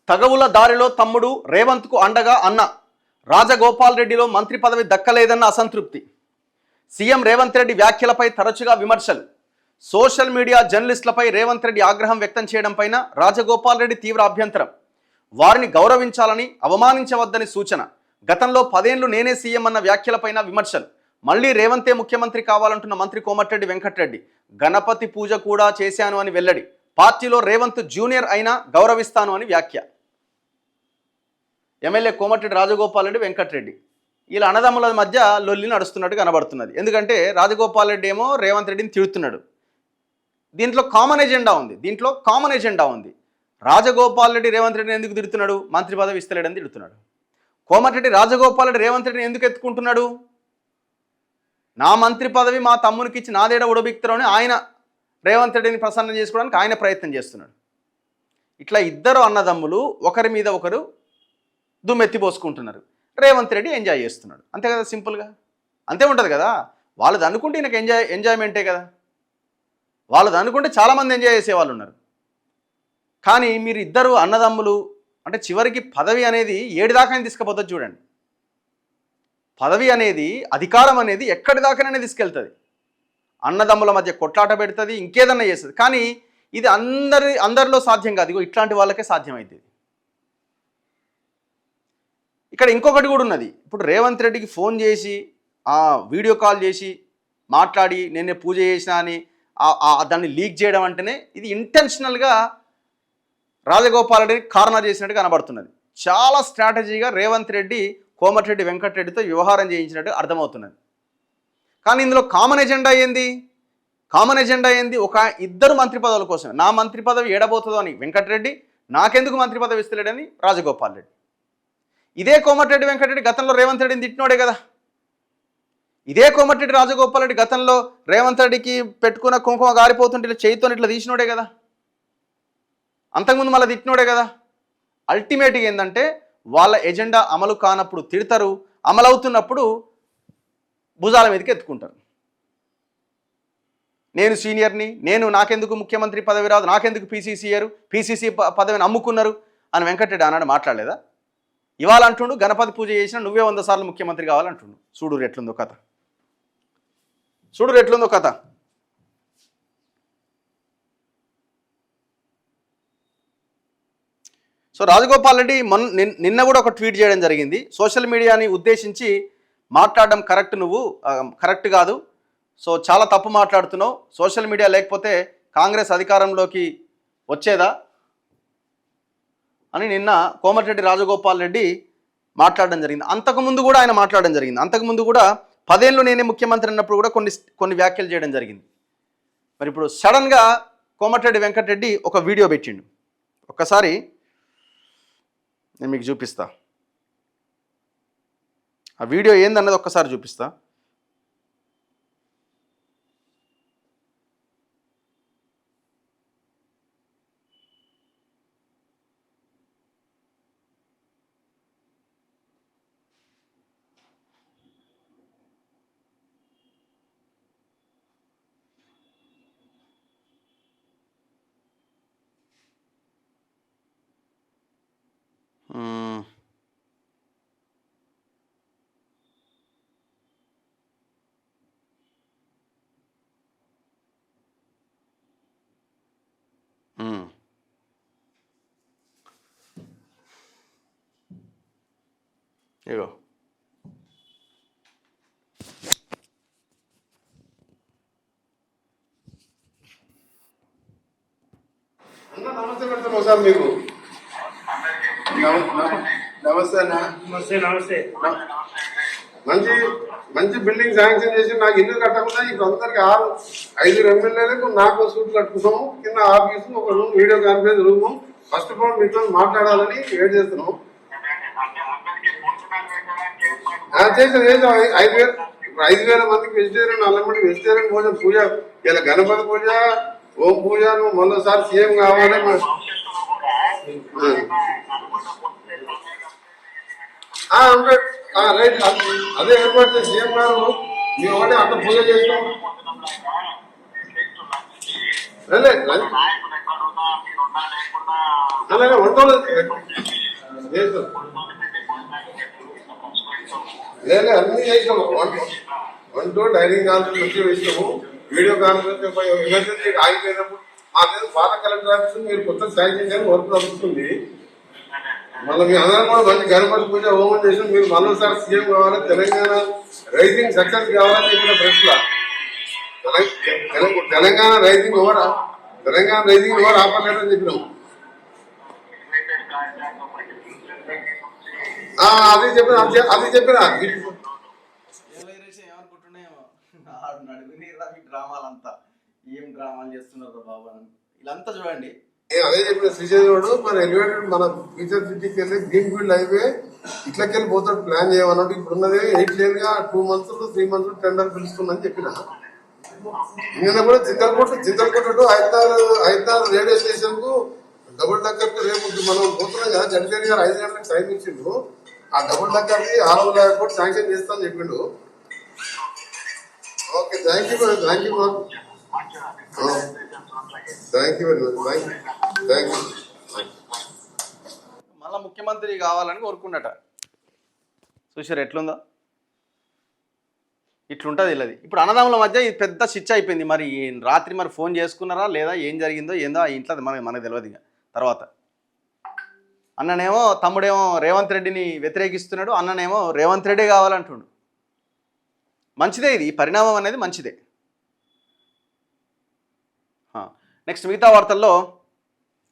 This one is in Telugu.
తగవుల దారిలో తమ్ముడు రేవంత్కు అండగా అన్న రాజగోపాల్ రెడ్డిలో మంత్రి పదవి దక్కలేదన్న అసంతృప్తి. సీఎం రేవంత్ రెడ్డి వ్యాఖ్యలపై తరచుగా విమర్శలు. సోషల్ మీడియా జర్నలిస్టులపై రేవంత్ రెడ్డి ఆగ్రహం వ్యక్తం చేయడం పైన రాజగోపాల్ రెడ్డి తీవ్ర అభ్యంతరం. వారిని గౌరవించాలని, అవమానించవద్దని సూచన. గతంలో 10 ఏళ్లు నేనే సీఎం అన్న వ్యాఖ్యలపైన విమర్శలు. మళ్లీ రేవంతే ముఖ్యమంత్రి కావాలంటున్న మంత్రి కోమటిరెడ్డి వెంకటరెడ్డి. గణపతి పూజ కూడా చేశాను అని వెల్లడి. పార్టీలో రేవంత్ జూనియర్ అయినా గౌరవిస్తాను అని వ్యాఖ్య. ఎమ్మెల్యే కోమటిరెడ్డి రాజగోపాల్ రెడ్డి, వెంకటరెడ్డి వీళ్ళ అన్నదమ్ముల మధ్య లొల్లి నడుస్తున్నట్టు కనబడుతున్నది. ఎందుకంటే రాజగోపాల్ రెడ్డి ఏమో రేవంత్ రెడ్డిని తిడుతున్నాడు. దీంట్లో కామన్ ఎజెండా ఉంది. రాజగోపాల్ రెడ్డి రేవంత్ రెడ్డిని ఎందుకు తిడుతున్నాడు? మంత్రి పదవి ఇస్తలేడని తిడుతున్నాడు. కోమటిరెడ్డి రాజగోపాల్ రెడ్డి రేవంత్ రెడ్డిని ఎందుకు ఎత్తుకుంటున్నాడు? నా మంత్రి పదవి మా తమ్మునికి ఇచ్చి నాదేడ ఉడబిక్తారని ఆయన రేవంత్ రెడ్డిని ప్రసన్నం చేసుకోవడానికి ఆయన ప్రయత్నం చేస్తున్నాడు. ఇట్లా ఇద్దరు అన్నదమ్ములు ఒకరి మీద ఒకరు దుమ్మెత్తిపోసుకుంటున్నారు. రేవంత్ రెడ్డి ఎంజాయ్ చేస్తున్నాడు. అంతే కదా, సింపుల్గా అంతే ఉంటుంది కదా. వాళ్ళది అనుకుంటే ఈయనకు ఎంజాయ్మెంటే కదా. వాళ్ళది అనుకుంటే చాలామంది ఎంజాయ్ చేసేవాళ్ళు ఉన్నారు. కానీ మీరు ఇద్దరు అన్నదమ్ములు అంటే చివరికి పదవి అనేది ఏడు దాకా తీసుకుపోతుంది. చూడండి, పదవి అనేది, అధికారం అనేది ఎక్కడి దాకానే తీసుకెళ్తుంది. అన్నదమ్ముల మధ్య కొట్లాట పెడుతుంది, ఇంకేదన్నా చేస్తుంది. కానీ ఇది అందరిలో సాధ్యం కాదు. ఇగో ఇట్లాంటి వాళ్ళకే సాధ్యమవుతుంది. ఇక్కడ ఇంకొకటి కూడా ఉన్నది. ఇప్పుడు రేవంత్ రెడ్డికి ఫోన్ చేసి, వీడియో కాల్ చేసి మాట్లాడి నేనే పూజ చేసినా అని దాన్ని లీక్ చేయడం అంటేనే ఇది ఇంటెన్షనల్గా రాజగోపాల్ రెడ్డిని కార్నర్ చేసినట్టు కనబడుతున్నది. చాలా స్ట్రాటజీగా రేవంత్ రెడ్డి కోమటిరెడ్డి వెంకటరెడ్డితో వ్యవహారం చేయించినట్టు అర్థమవుతున్నది. కానీ ఇందులో కామన్ ఎజెండా ఏంది? ఒక ఇద్దరు మంత్రి పదవుల కోసం. నా మంత్రి పదవి ఏడబోతుందో అని వెంకటరెడ్డి, నాకెందుకు మంత్రి పదవి ఇస్తలేడని రాజగోపాల్ రెడ్డి. ఇదే కోమటిరెడ్డి వెంకటరెడ్డి గతంలో రేవంత్ రెడ్డిని తిట్టినోడే కదా. ఇదే కోమటిరెడ్డి రాజగోపాల్ రెడ్డి గతంలో రేవంత్ రెడ్డికి పెట్టుకున్న కుంకుమ గారిపోతుంటే ఇట్లా చేయితో ఇట్లా తీసినోడే కదా. అంతకుముందు మళ్ళీ తిట్టినోడే కదా. అల్టిమేట్గా ఏంటంటే వాళ్ళ ఎజెండా అమలు కానప్పుడు తిడతారు, అమలవుతున్నప్పుడు భుజాల మీదకి ఎత్తుకుంటారు. నేను సీనియర్ని, నాకెందుకు ముఖ్యమంత్రి పదవి రాదు, నాకెందుకు పీసీసీ పదవిని అమ్ముకున్నారు అని వెంకటరెడ్డి ఆనాడు మాట్లాడలేదా? ఇవాళ అంటుండు గణపతి పూజ చేసినా నువ్వే 100 సార్లు ముఖ్యమంత్రి కావాలంటుండు. చూడు ఎట్లుందో కథ. సో రాజగోపాల్ రెడ్డి నిన్న కూడా ఒక ట్వీట్ చేయడం జరిగింది. సోషల్ మీడియాని ఉద్దేశించి మాట్లాడడం కరెక్ట్ కాదు. సో చాలా తప్పు మాట్లాడుతున్నావు. సోషల్ మీడియా లేకపోతే కాంగ్రెస్ అధికారంలోకి వచ్చేదా అని నిన్న కోమటిరెడ్డి రాజగోపాల్ రెడ్డి మాట్లాడడం జరిగింది. అంతకుముందు కూడా ఆయన మాట్లాడడం జరిగింది. అంతకుముందు కూడా 10 ఏళ్ళు నేనే ముఖ్యమంత్రి అన్నప్పుడు కూడా కొన్ని వ్యాఖ్యలు చేయడం జరిగింది. మరి ఇప్పుడు సడన్గా కోమటిరెడ్డి వెంకటరెడ్డి ఒక వీడియో పెట్టిండు. ఒక్కసారి నేను మీకు చూపిస్తా. ఆ వీడియో ఏందన్నది ఒక్కసారి చూపిస్తా. ఇగో నమస్తే పెడతాను సార్. మీకు నమస్తే అన్న. నమస్తే. మంచి బిల్డింగ్ శాంక్షన్ చేసి నాకు ఇల్లు కట్టకుండా ఇప్పుడు అందరికి 5 ఎమ్మెల్యేలకు నాకు సూట్ కట్టుకున్నాము. కింద ఆఫీసు, ఒక room, video conference room. First of all మీతో మాట్లాడాలని వెయిట్ చేస్తున్నాం. చేసాం 5,000 మందికి వెజిటేరియన్, 4 మంది వెజిటేరియన్ భోజనం పూజ. ఇలా గణపతి పూజ, ఓం పూజ. నువ్వు మొదటిసారి సీఎం కావాలి. రైట్, అదే ఏర్పాటు చేసి సీఎం గారు మేము ఒకటి అంత పూజ చేస్తాం. అలాగే వంటలు చేస్తాం. లేదు అన్ని చేసినాము. 1 డైనింగ్ కాన్ఫరెన్స్ మంచిగా వేసినాము. వీడియో కాన్ఫరెన్స్ ఎమర్జెన్సీ ఆగిపోయినప్పుడు మాకు పాత కలెక్టర్ ఆఫీస్ మీరు కొత్త శాంక్షన్ చేయాలి వర్క్ నడుస్తుంది. మళ్ళీ మీ అందరం కూడా మంచి గణపతి పూజ హోమం చేసి మీరు మరోసారి సీఎం కావాలి, తెలంగాణ రైజింగ్ సక్సెస్ కావాలని చెప్పిన ప్రశ్న. తెలంగాణ రైజింగ్ ఎవరు ఆపలేదని చెప్పినాము. అది చెప్పిన డ్రామాలంతా ఏం డ్రామాలు చేస్తున్నారు బాబా ఇలాంతా చూడండి. అదే చెప్పిన శ్రీశైలంలో మన ఎలివేటెడ్ మన ఫ్యూచర్ సిటీకి వెళ్ళి గ్రీన్ ఫీల్డ్ హైవే ఇట్లకెళ్ళి పోతాడు ప్లాన్ చేయమన్నాడు. ఇప్పుడు ఉన్నది 8 లేన్ గా 2 months 3 months టెండర్ పిలుస్తుందని చెప్పిన. నిన్న కూడా చింతలకోట టు హైదరాబాద్ రైల్వే స్టేషన్ కు డబుల్ డక్కర్ కు రేపు మనం పోతున్నాం కదా. జడ్జి గారు 5 గంటలకు టైం ఇచ్చిండు. ఆ డబుల్ డక్కర్ కి 600 కోట్లు శాంక్షన్ చేస్తానని చెప్పిండు. Okay, thank you very much. మళ్ళా ముఖ్యమంత్రి కావాలని కోరుకున్నట. చూసారు ఎట్లుందో, ఇట్లుంటుంది ఇల్లది. ఇప్పుడు అన్నదమ్ముల మధ్య ఇది పెద్ద శిక్ష అయిపోయింది. మరి రాత్రి మరి ఫోన్ చేసుకున్నారా లేదా, ఏం జరిగిందో ఏందో ఆ ఇంట్లో మనకు తెలియదు. ఇక తర్వాత అన్ననేమో తమ్ముడేమో రేవంత్ రెడ్డిని వ్యతిరేకిస్తున్నాడు, అన్ననేమో రేవంత్ రెడ్డి కావాలంటుండు. మంచిదే, ఇది పరిణామం అనేది మంచిదే. నెక్స్ట్ మిగతా వార్తల్లో